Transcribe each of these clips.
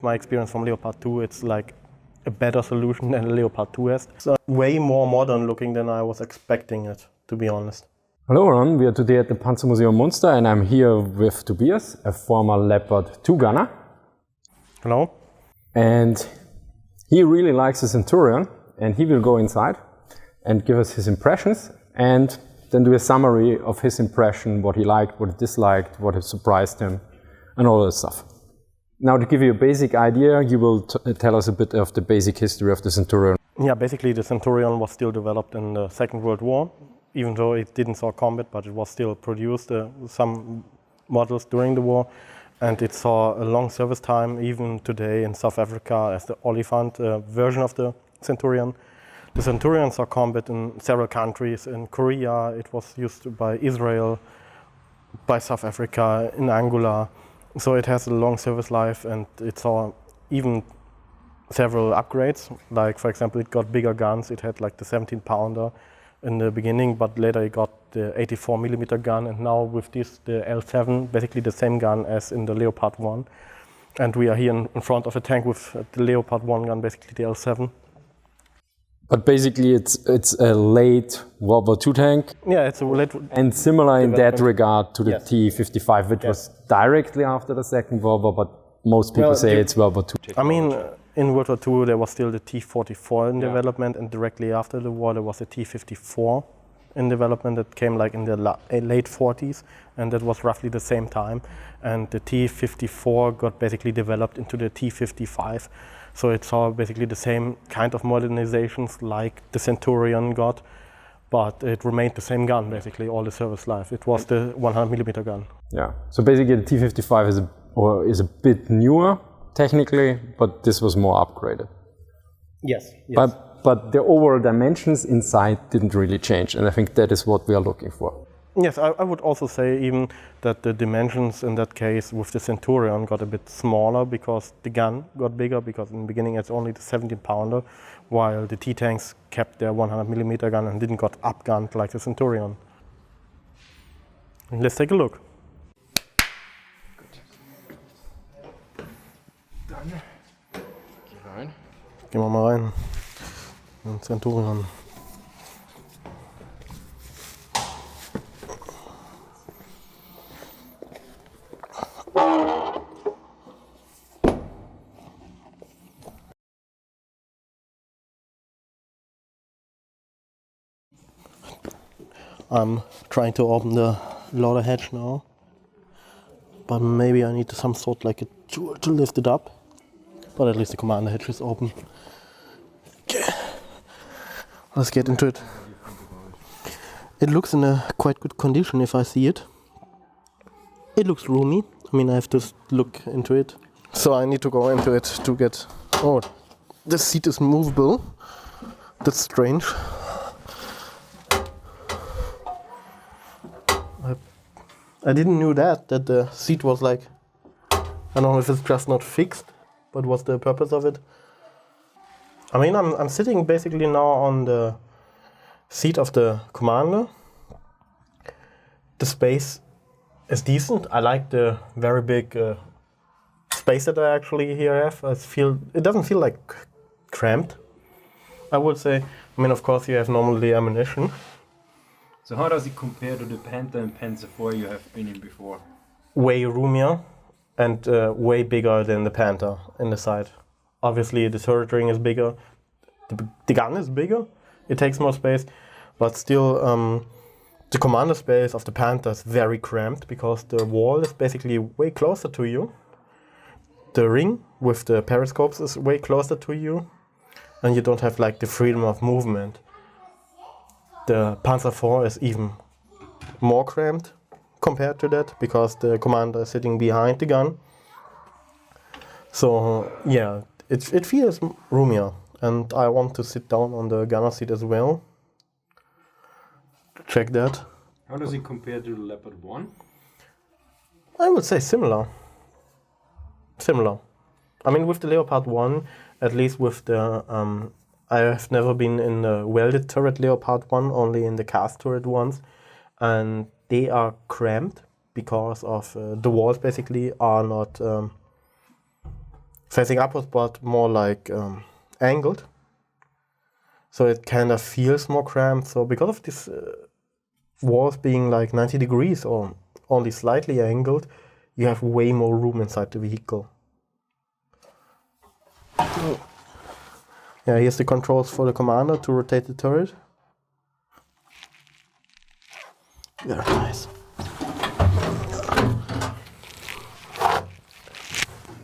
My experience from Leopard 2, it's like a better solution than Leopard 2 has. It's way more modern looking than I was expecting it, to be honest. Hello everyone, we are today at the Panzermuseum Munster and I'm here with Tobias, a former Leopard 2 gunner. Hello. And he really likes the Centurion and he will go inside and give us his impressions and then do a summary of his impression, what he liked, what he disliked, what surprised him and all that stuff. Now to give you a basic idea, you will tell us a bit of the basic history of the Centurion. Yeah, basically the Centurion was still developed in the Second World War, even though it didn't saw combat, but it was still produced, some models during the war. And it saw a long service time, even today in South Africa, as the Oliphant version of the Centurion. The Centurion saw combat in several countries. In Korea, it was used by Israel, by South Africa, in Angola. So it has a long service life, and it saw even several upgrades. Like, for example, it got bigger guns. It had like the 17-pounder in the beginning, but later it got the 84mm gun, and now with this, the L7, basically the same gun as in the Leopard 1. And we are here in front of a tank with the Leopard 1 gun, basically the L7. But basically it's a late World War II tank. Yeah, it's a late and similar in that regard to the Yes. T-55, which was directly after the Second World War, but most people say it's World War II. I mean, in World War II there was still the T-44 in development, and directly after the war there was the T-54 in development that came like in the late 40s, and that was roughly the same time. And the T-54 got basically developed into the T-55. So it saw basically the same kind of modernizations like the Centurion got, but it remained the same gun basically all the service life. It was the 100mm gun. Yeah. So basically the T-55 is a bit newer technically, but this was more upgraded. Yes. But the overall dimensions inside didn't really change, and I think that is what we are looking for. Yes, I would also say even that the dimensions in that case with the Centurion got a bit smaller because the gun got bigger, because in the beginning it's only the 17-pounder, while the T-tanks kept their 100mm gun and didn't got upgunned like the Centurion. Let's take a look. Dann geh rein. Gehen wir mal rein. Den Centurion. I'm trying to open the loader hatch now, but maybe I need some sort like a tool to lift it up. But at least the commander hatch is open. Okay. Let's get into it. It looks in a quite good condition if I see it. It looks roomy. I mean, I have to look into it. So I need to go into it to get... Oh, the seat is movable. That's strange. I didn't know that the seat was like... I don't know if it's just not fixed, but what's the purpose of it? I mean, I'm sitting basically now on the seat of the commander. The space is decent. I like the very big space that I actually here have. It doesn't feel like cramped, I would say. I mean, of course, you have normally ammunition. So how does it compare to the Panther and Panther 4 you have been in before? Way roomier and way bigger than the Panther in the side. Obviously, the turret ring is bigger. The gun is bigger. It takes more space, but still, the commander space of the Panther is very cramped because the wall is basically way closer to you. The ring with the periscopes is way closer to you, and you don't have like the freedom of movement. The Panzer 4 is even more cramped compared to that because the commander is sitting behind the gun. So yeah, it feels roomier, and I want to sit down on the gunner seat as well. Check that. How does it compare to the Leopard 1? I would say similar. Similar. I mean, with the Leopard 1, at least with the... I have never been in the welded turret Leopard 1, only in the cast turret ones. And they are cramped because of the walls basically are not facing upwards, but more like angled. So it kind of feels more cramped. So because of this walls being like 90 degrees or only slightly angled, you have way more room inside the vehicle. Yeah, here's the controls for the commander to rotate the turret. Very nice.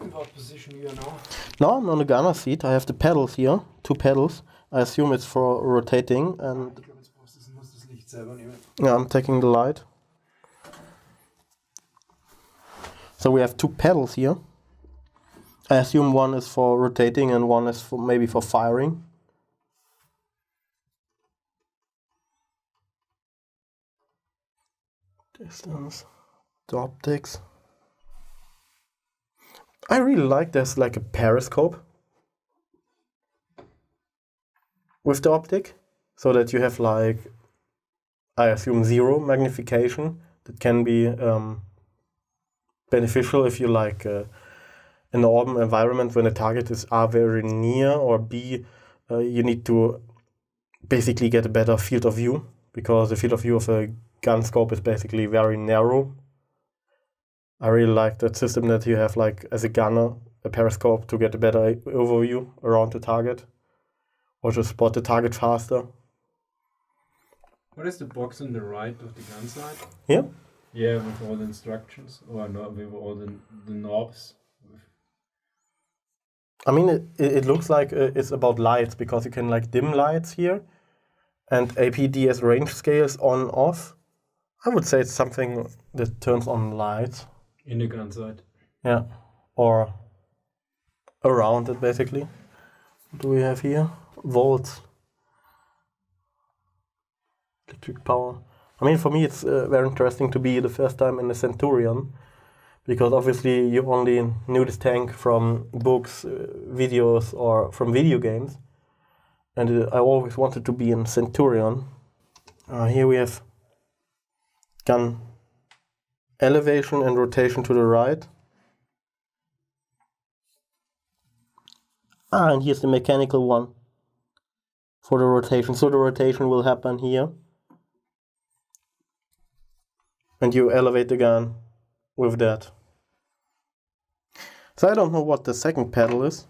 In what position you are now? Now I'm on the gunner seat. I have the pedals here, 2 pedals. I assume it's for rotating, and yeah, I'm taking the light. So we have 2 pedals here. I assume one is for rotating and one is for maybe for firing. Distance, the optics. I really like there's like a periscope with the optic, so that you have like, I assume, 0 magnification. That can be beneficial if you like in an urban environment when the target is A, very near, or B, you need to basically get a better field of view, because the field of view of a gun scope is basically very narrow. I really like that system that you have, like, as a gunner, a periscope to get a better overview around the target, or to spot the target faster. What is the box on the right of the gun side? Here? Yeah, with all the instructions, or no, with all the knobs. I mean, it looks like it's about lights, because you can like dim lights here, and APDS range scales on off. I would say it's something that turns on lights. In the gun sight. Yeah, or around it basically. What do we have here? Volts. Electric power. I mean, for me it's very interesting to be the first time in the Centurion, because obviously you only knew this tank from books, videos, or from video games. And I always wanted to be in Centurion. Here we have gun elevation and rotation to the right. And here's the mechanical one for the rotation. So the rotation will happen here. And you elevate the gun with that. So I don't know what the second pedal is.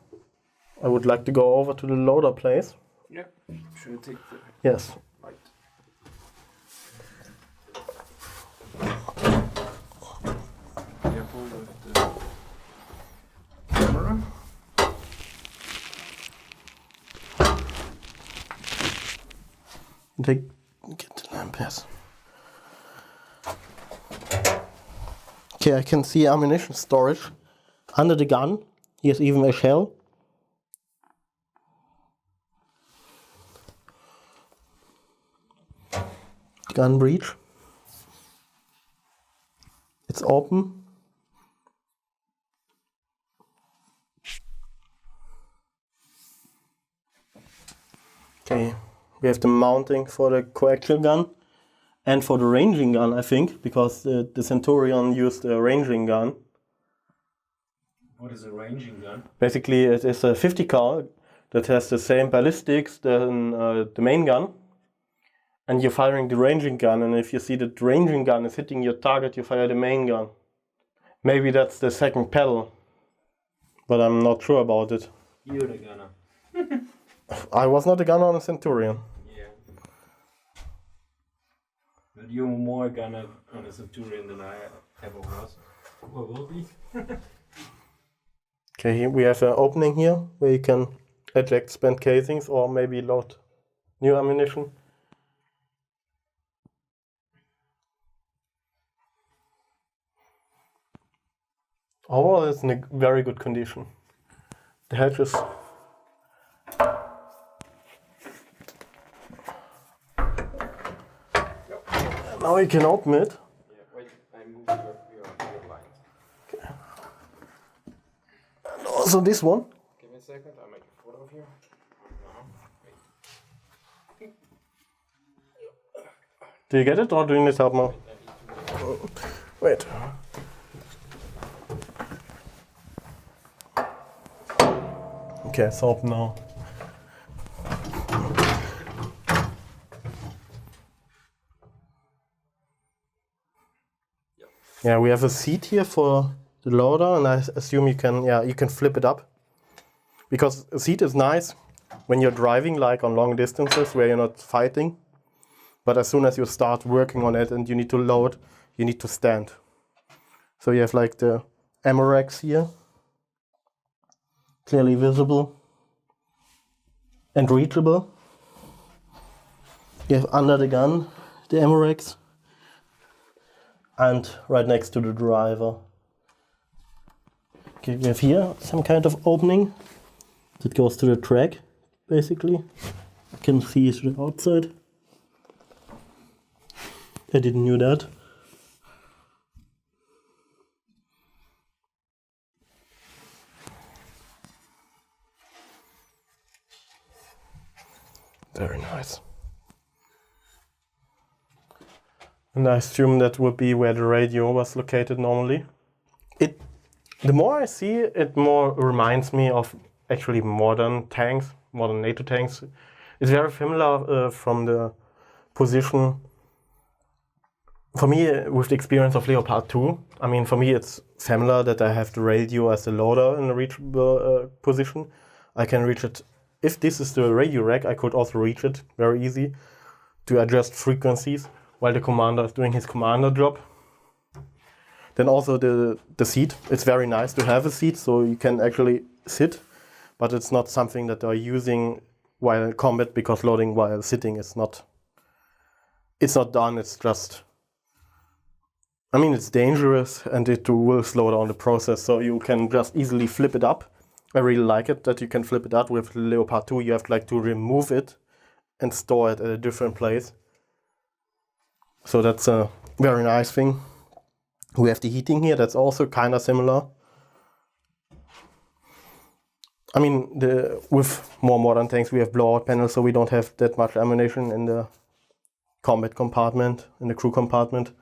I would like to go over to the loader place. Yeah, should I take the... Yes. Right. Careful with the camera. Get the lamp, yes. Okay, I can see ammunition storage under the gun. Here's even a shell. Gun breech. It's open. Okay, we have the mounting for the coaxial gun and for the ranging gun, I think, because the Centurion used a ranging gun. What is a ranging gun? Basically, it is a 50 cal that has the same ballistics than the main gun. And you're firing the ranging gun, and if you see that the ranging gun is hitting your target, you fire the main gun. Maybe that's the second pedal, but I'm not sure about it. You're the gunner. I was not a gunner on a Centurion. Yeah. But you're more a gunner on a Centurion than I ever was. Or will be. Okay, here we have an opening here where you can eject spent casings or maybe load new ammunition. Overall, it's in a very good condition. The hatches. Now you can open it. Yeah, wait, I moved your light. Okay. And also this one. Give me a second, I'll make a photo of you. Do you get it or do you need help now? Wait. Okay, it's open now. Yeah, we have a seat here for the loader, and I assume you can flip it up. Because a seat is nice when you're driving, like on long distances where you're not fighting. But as soon as you start working on it and you need to load, you need to stand. So you have like the ammo racks here, clearly visible and reachable. You have under the gun the ammo racks, and right next to the driver. Okay, we have here some kind of opening that goes to the track, basically. You can see it to the outside. I didn't know that. Very nice. And I assume that would be where the radio was located normally. The more I see it, it more reminds me of actually modern tanks, modern NATO tanks. It's very similar from the position. For me, with the experience of Leopard 2, I mean, for me it's similar that I have the radio as a loader in a reachable position. I can reach it. If this is the radio rack, I could also reach it very easy to adjust frequencies while the commander is doing his commander job. Then also the seat. It's very nice to have a seat so you can actually sit, but it's not something that they're using while in combat because loading while sitting is not. It's not done. It's just. I mean, it's dangerous and it will slow down the process, so you can just easily flip it up. I really like it that you can flip it up. With Leopard 2, you have to remove it and store it at a different place. So that's a very nice thing. We have the heating here, that's also kind of similar. I mean, with more modern tanks, we have blowout panels, so we don't have that much ammunition in the combat compartment, in the crew compartment.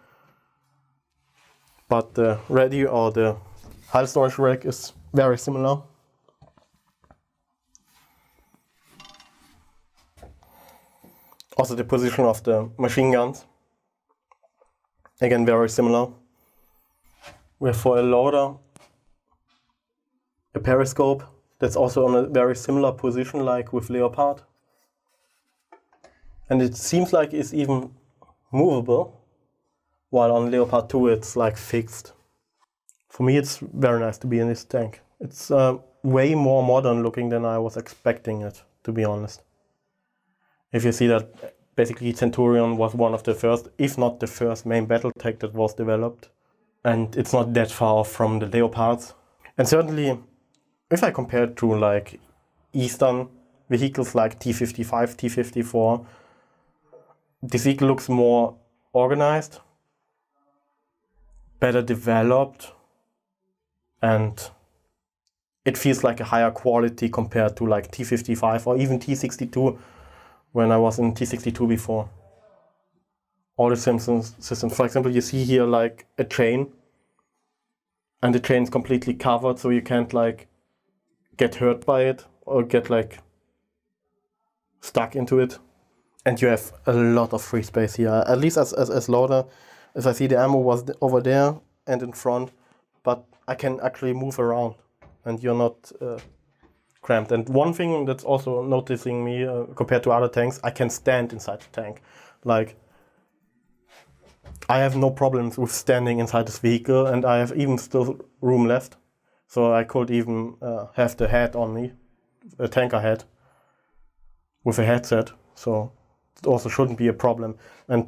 But the radio or the hull storage rack is very similar. Also the position of the machine guns, again very similar. We have for a loader a periscope that's also on a very similar position like with Leopard. And it seems like it's even movable, while on Leopard 2 it's like fixed. For me it's very nice to be in this tank. It's way more modern looking than I was expecting it, to be honest. If you see that basically Centurion was one of the first, if not the first main battle tank that was developed. And it's not that far off from the Leopards. And certainly, if I compare it to like Eastern vehicles like T-55, T-54, this vehicle looks more organized, better developed, and it feels like a higher quality compared to like T-55 or even T-62 when I was in T-62 before. All the systems, for example, you see here like a chain, and the chain is completely covered, so you can't like get hurt by it or get like stuck into it. And you have a lot of free space here, at least as loader. As I see, the ammo was over there and in front, but I can actually move around and you're not cramped. And one thing that's also noticing me compared to other tanks, I can stand inside the tank. Like, I have no problems with standing inside this vehicle, and I have even still room left. So I could even have the hat on me, a tanker hat, with a headset. So it also shouldn't be a problem. And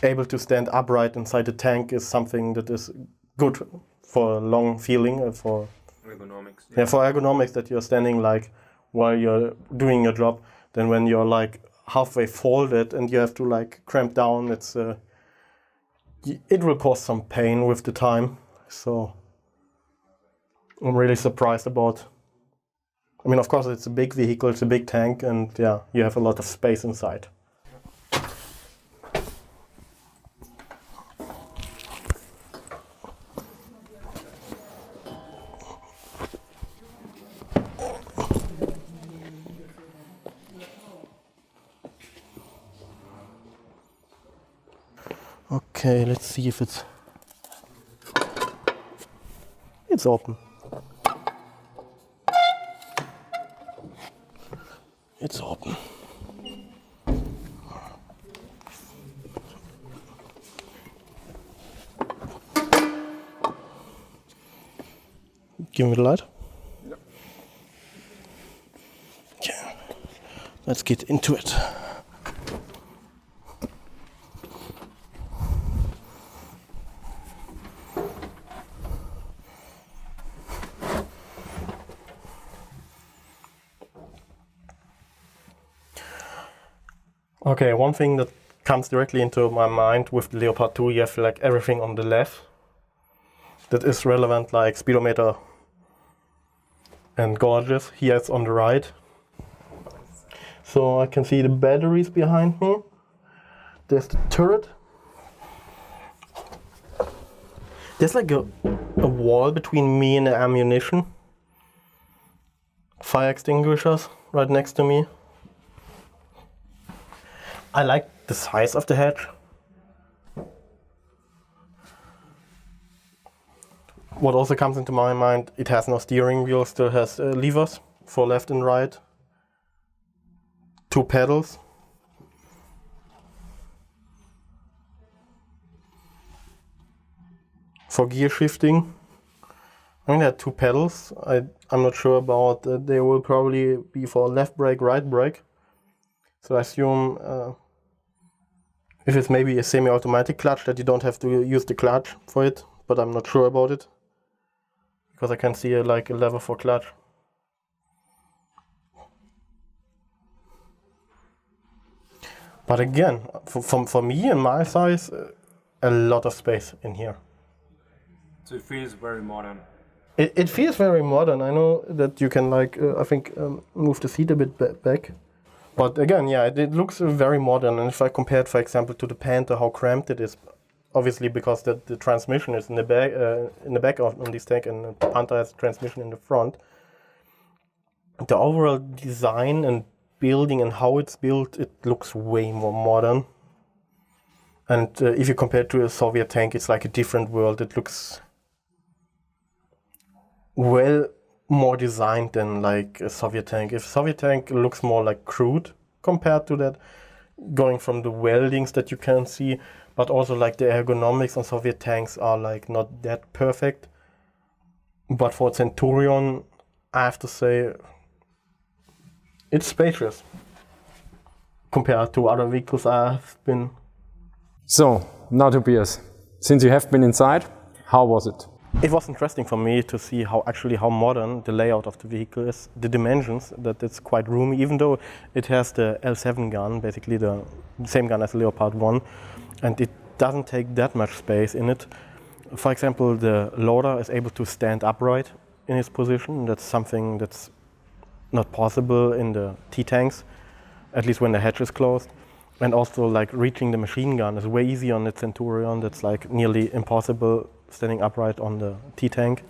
able to stand upright inside the tank is something that is good for long feeling, for Ergonomics. Yeah, for ergonomics, that you're standing like while you're doing your job. Then when you're like halfway folded and you have to like cramp down, it will cause some pain with the time. So I'm really surprised about. I mean, of course, it's a big vehicle, it's a big tank, and yeah, you have a lot of space inside. Okay, let's see if it's open. It's open. Give me the light. Yep. Okay, let's get into it. Okay, one thing that comes directly into my mind with the Leopard 2, you have like everything on the left that is relevant, like speedometer and gauges. Here it's on the right. So I can see the batteries behind me. There's the turret. There's like a wall between me and the ammunition. Fire extinguishers right next to me. I like the size of the hatch. What also comes into my mind, it has no steering wheel, still has levers for left and right. 2 pedals. For gear shifting. I mean, there are 2 pedals. I'm not sure about, they will probably be for left brake, right brake. So I assume if it's maybe a semi-automatic clutch that you don't have to use the clutch for it, but I'm not sure about it. Because I can see like a lever for clutch. But again, for me and my size, a lot of space in here. So it feels very modern. It feels very modern. I know that you can like, I think, move the seat a bit back. But again, yeah, it looks very modern. And if I compare it, for example, to the Panther, how cramped it is, obviously because the transmission is in the back on this tank, and the Panther has transmission in the front. The overall design and building and how it's built, it looks way more modern. And if you compare it to a Soviet tank, it's like a different world. It looks well more designed than like a Soviet tank. If Soviet tank looks more like crude compared to that, going from the weldings that you can see, but also like the ergonomics on Soviet tanks are like not that perfect. But for Centurion, I have to say, it's spacious compared to other vehicles I've been. So, now Tobias, since you have been inside, how was it? It was interesting for me to see how modern the layout of the vehicle is, the dimensions, that it's quite roomy, even though it has the L7 gun, basically the same gun as the Leopard 1, and it doesn't take that much space in it. For example, the loader is able to stand upright in its position. That's something that's not possible in the T-tanks, at least when the hatch is closed. And also like reaching the machine gun is way easier on the Centurion. That's like nearly impossible standing upright on the T-tank.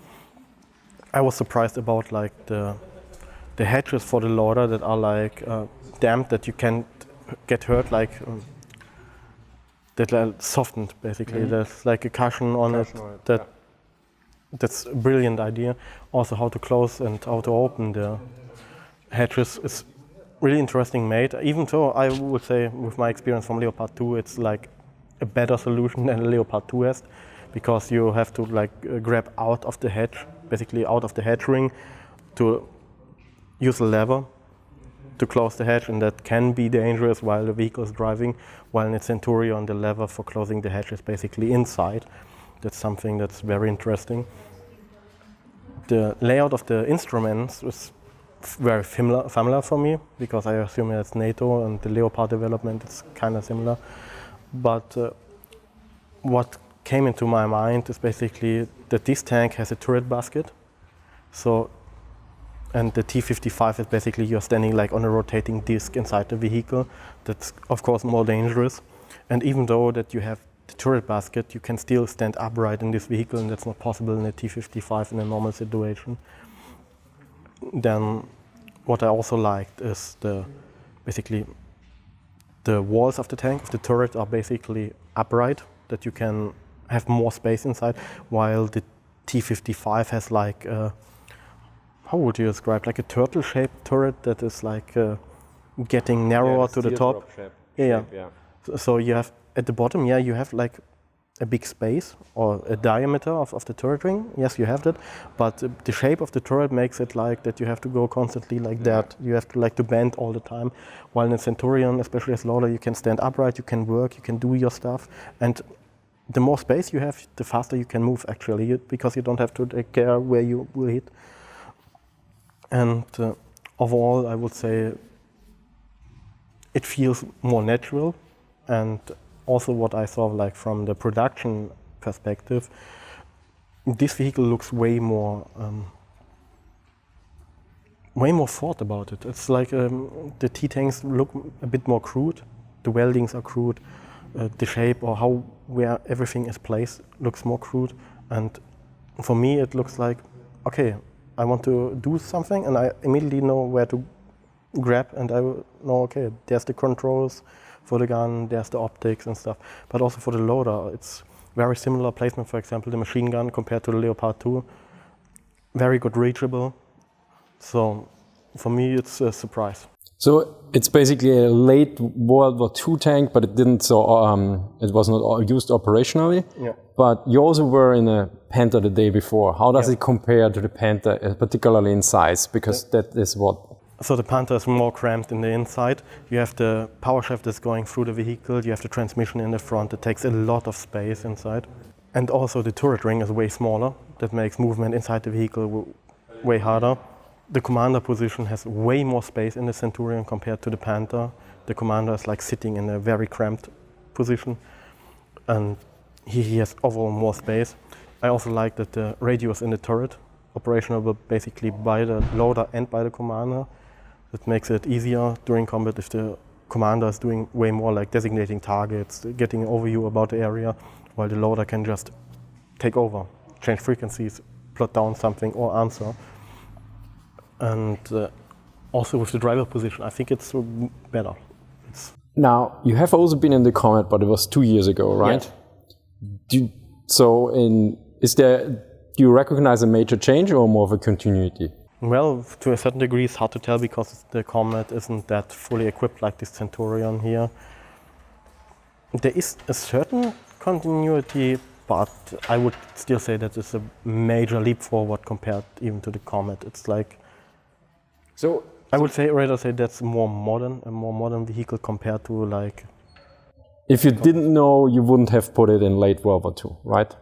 I was surprised about like the hatches for the loader that are like damped, that you can't get hurt, like that are softened basically. Mm-hmm. There's like a cushion on it. That's a brilliant idea. Also how to close and how to open the hatches is really interesting made. Even though I would say with my experience from Leopard 2, it's like a better solution than Leopard 2 has, because you have to like grab out of the hatch, basically out of the hatch ring, to use a lever to close the hatch, and that can be dangerous while the vehicle is driving. While in the Centurion, the lever for closing the hatch is basically inside. That's something that's very interesting. The layout of the instruments was very familiar for me, because I assume it's NATO and the Leopard development is kind of similar. But what came into my mind is basically that this tank has a turret basket. So, and the T-55 is basically you're standing like on a rotating disc inside the vehicle. That's of course more dangerous. And even though that you have the turret basket, you can still stand upright in this vehicle, and that's not possible in a T-55 in a normal situation. Then what I also liked is basically the walls of the tank, of the turret, are basically upright. that you can have more space inside, while the T-55 has like, how would you describe, like a turtle-shaped turret that is like getting narrower to the top. Yeah. So you have at the bottom, you have like a big space or a diameter of the turret ring. Yes, you have that, but the shape of the turret makes it like that you have to go constantly like that. You have to like to bend all the time. While in a Centurion, especially as loader, you can stand upright, you can work, you can do your stuff, and the more space you have, the faster you can move actually, because you don't have to take care where you will hit. And overall, I would say it feels more natural, and also what I saw like from the production perspective, this vehicle looks way more thought about it. It's like the T-tanks look a bit more crude, the weldings are crude, the shape or where everything is placed looks more crude, and for me it looks like, okay, I want to do something and I immediately know where to grab, and I know, okay, there's the controls for the gun, there's the optics and stuff, but also for the loader, it's very similar placement. For example, the machine gun compared to the Leopard 2, very good reachable. So for me, it's a surprise. So it's basically a late World War II tank, but it didn't. It was not used operationally. Yeah. But you also were in a Panther the day before. How does it compare to the Panther, particularly in size? Because that is what. So the Panther is more cramped in the inside. You have the power shaft that's going through the vehicle. You have the transmission in the front. It takes a lot of space inside. And also the turret ring is way smaller. That makes movement inside the vehicle way harder. The commander position has way more space in the Centurion compared to the Panther. The commander is like sitting in a very cramped position, and he has overall more space. I also like that the radio is in the turret, operational basically by the loader and by the commander. That makes it easier during combat if the commander is doing way more like designating targets, getting an overview about the area, while the loader can just take over, change frequencies, plot down something or answer. And also with the driver position, I think it's better. Now, you have also been in the Comet, but it was 2 years ago, right? Yeah. Do you recognize a major change or more of a continuity? Well, to a certain degree, it's hard to tell because the Comet isn't that fully equipped like this Centurion here. There is a certain continuity, but I would still say that it's a major leap forward compared even to the Comet. It's like, I would rather say that's a more modern vehicle compared to like. If you didn't know, you wouldn't have put it in late World War II, right?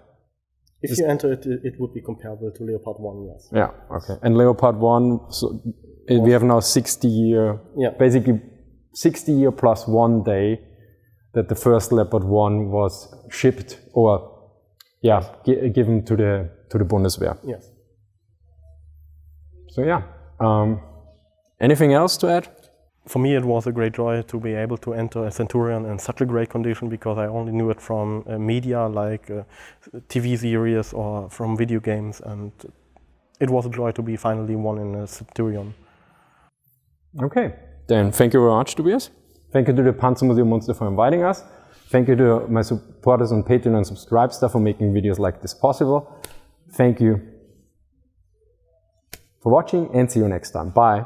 If you enter it, it would be comparable to Leopard 1, yes. Yeah, okay. And Leopard 1, we have now 60 year, basically 60 year plus 1 day that the first Leopard 1 was shipped or, given to the Bundeswehr. Yes. So anything else to add? For me, it was a great joy to be able to enter a Centurion in such a great condition, because I only knew it from media like TV series or from video games, and it was a joy to be finally one in a Centurion. Okay, then thank you very much, Tobias. Thank you to the Panzermuseum Munster for inviting us. Thank you to my supporters on Patreon and Subscribestar for making videos like this possible. Thank you for watching and see you next time. Bye.